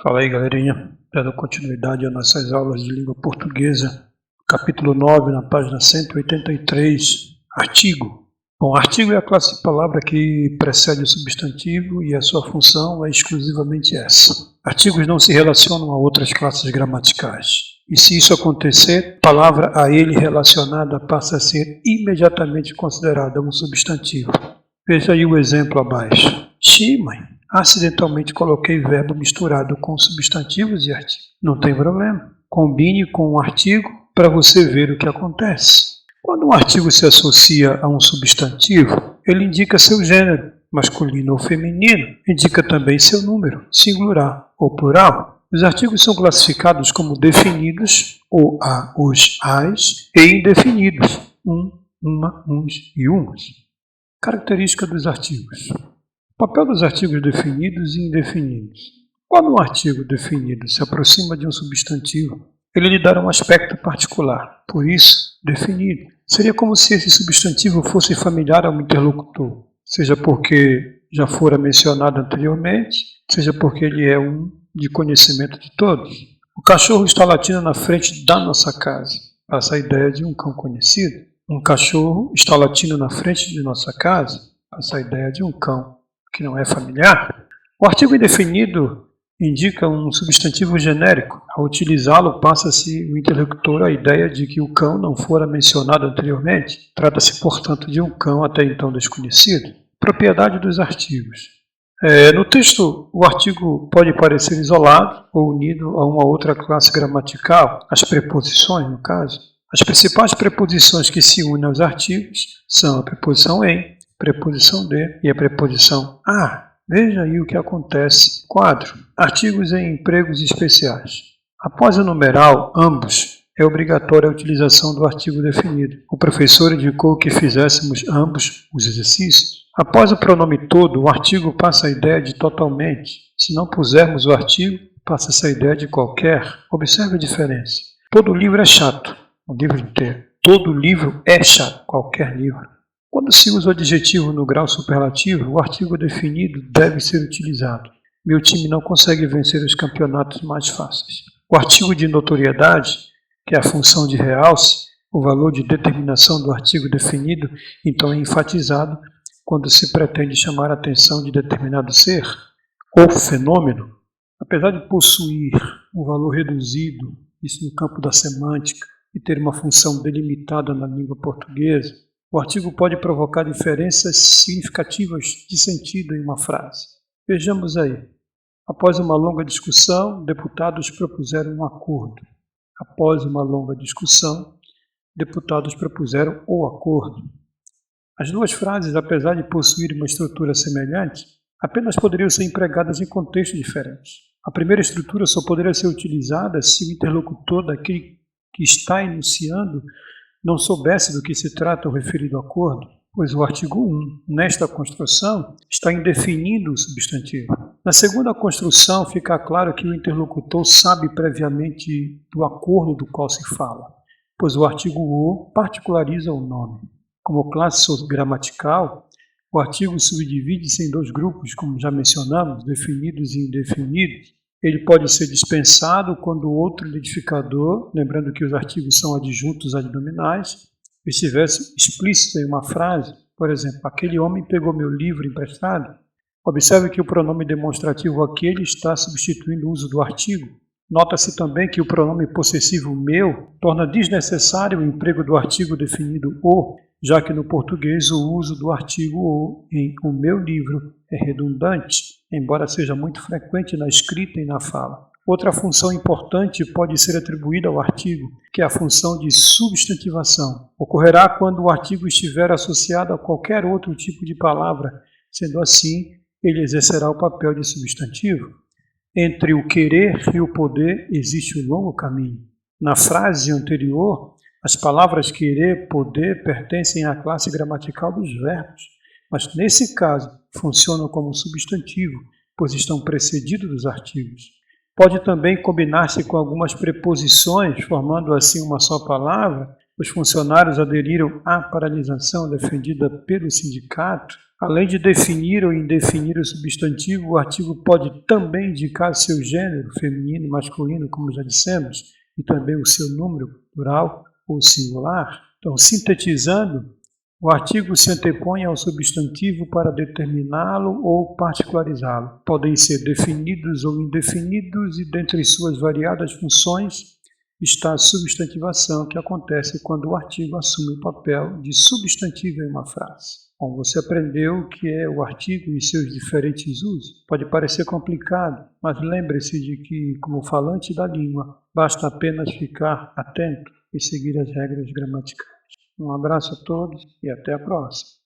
Fala aí, galerinha, dando continuidade às nossas aulas de língua portuguesa, capítulo 9, na página 183, artigo. Bom, artigo é a classe de palavra que precede o substantivo e a sua função é exclusivamente essa. Artigos não se relacionam a outras classes gramaticais. E se isso acontecer, a palavra a ele relacionada passa a ser imediatamente considerada um substantivo. Veja aí o exemplo abaixo. Xi, mãe. Acidentalmente coloquei verbo misturado com substantivos e artigo. Não tem problema. Combine com um artigo para você ver o que acontece. Quando um artigo se associa a um substantivo, ele indica seu gênero, masculino ou feminino, indica também seu número, singular ou plural. Os artigos são classificados como definidos, ou a, os, as, e indefinidos, uma, uns e umas. Característica dos artigos. Papel dos artigos definidos e indefinidos. Quando um artigo definido se aproxima de um substantivo, ele lhe dá um aspecto particular, por isso, definido. Seria como se esse substantivo fosse familiar ao interlocutor, seja porque já fora mencionado anteriormente, seja porque ele é de conhecimento de todos. O cachorro está latindo na frente da nossa casa. Passa a ideia de um cão conhecido. Um cachorro está latindo na frente de nossa casa. Passa a ideia de um cão que não é familiar. O artigo indefinido indica um substantivo genérico. Ao utilizá-lo, passa-se o interlocutor a ideia de que o cão não fora mencionado anteriormente. Trata-se, portanto, de um cão até então desconhecido. Propriedade dos artigos. No texto, o artigo pode parecer isolado ou unido a uma outra classe gramatical, as preposições, no caso. As principais preposições que se unem aos artigos são a preposição em, preposição de e a preposição a. Veja aí o que acontece. Quadro. Artigos em empregos especiais. Após o numeral ambos, é obrigatória a utilização do artigo definido. O professor indicou que fizéssemos ambos os exercícios. Após o pronome todo, o artigo passa a ideia de totalmente. Se não pusermos o artigo, passa-se a ideia de qualquer. Observe a diferença. Todo livro é chato. O livro inteiro. Todo livro é chato. Qualquer livro. Quando se usa o adjetivo no grau superlativo, o artigo definido deve ser utilizado. Meu time não consegue vencer os campeonatos mais fáceis. O artigo de notoriedade, que é a função de realce, o valor de determinação do artigo definido, então é enfatizado quando se pretende chamar a atenção de determinado ser ou fenômeno. Apesar de possuir um valor reduzido, isso no campo da semântica, e ter uma função delimitada na língua portuguesa, o artigo pode provocar diferenças significativas de sentido em uma frase. Vejamos aí. Após uma longa discussão, deputados propuseram um acordo. Após uma longa discussão, deputados propuseram o acordo. As duas frases, apesar de possuírem uma estrutura semelhante, apenas poderiam ser empregadas em contextos diferentes. A primeira estrutura só poderia ser utilizada se o interlocutor daquele que está enunciando não soubesse do que se trata o referido acordo, pois o artigo 1, nesta construção, está indefinindo o substantivo. Na segunda construção, fica claro que o interlocutor sabe previamente do acordo do qual se fala, pois o artigo o particulariza o nome. Como classe gramatical, o artigo subdivide-se em dois grupos, como já mencionamos, definidos e indefinidos. Ele pode ser dispensado quando outro identificador, lembrando que os artigos são adjuntos adnominais, estivesse explícito em uma frase, por exemplo, aquele homem pegou meu livro emprestado. Observe que o pronome demonstrativo aquele está substituindo o uso do artigo. Nota-se também que o pronome possessivo meu torna desnecessário o emprego do artigo definido o, já que no português o uso do artigo o em o meu livro é redundante, embora seja muito frequente na escrita e na fala. Outra função importante pode ser atribuída ao artigo, que é a função de substantivação. Ocorrerá quando o artigo estiver associado a qualquer outro tipo de palavra, sendo assim, ele exercerá o papel de substantivo. Entre o querer e o poder existe um longo caminho. Na frase anterior, as palavras querer, poder pertencem à classe gramatical dos verbos, mas nesse caso funcionam como substantivo, pois estão precedidos dos artigos. Pode também combinar-se com algumas preposições, formando assim uma só palavra. Os funcionários aderiram à paralisação defendida pelo sindicato. Além de definir ou indefinir o substantivo, o artigo pode também indicar seu gênero, feminino e masculino, como já dissemos, e também o seu número, plural ou singular. Então, sintetizando, o artigo se antepõe ao substantivo para determiná-lo ou particularizá-lo. Podem ser definidos ou indefinidos e, dentre suas variadas funções, está a substantivação, que acontece quando o artigo assume o papel de substantivo em uma frase. Bom, você aprendeu o que é o artigo e seus diferentes usos. Pode parecer complicado, mas lembre-se de que, como falante da língua, basta apenas ficar atento e seguir as regras gramaticais. Um abraço a todos e até a próxima.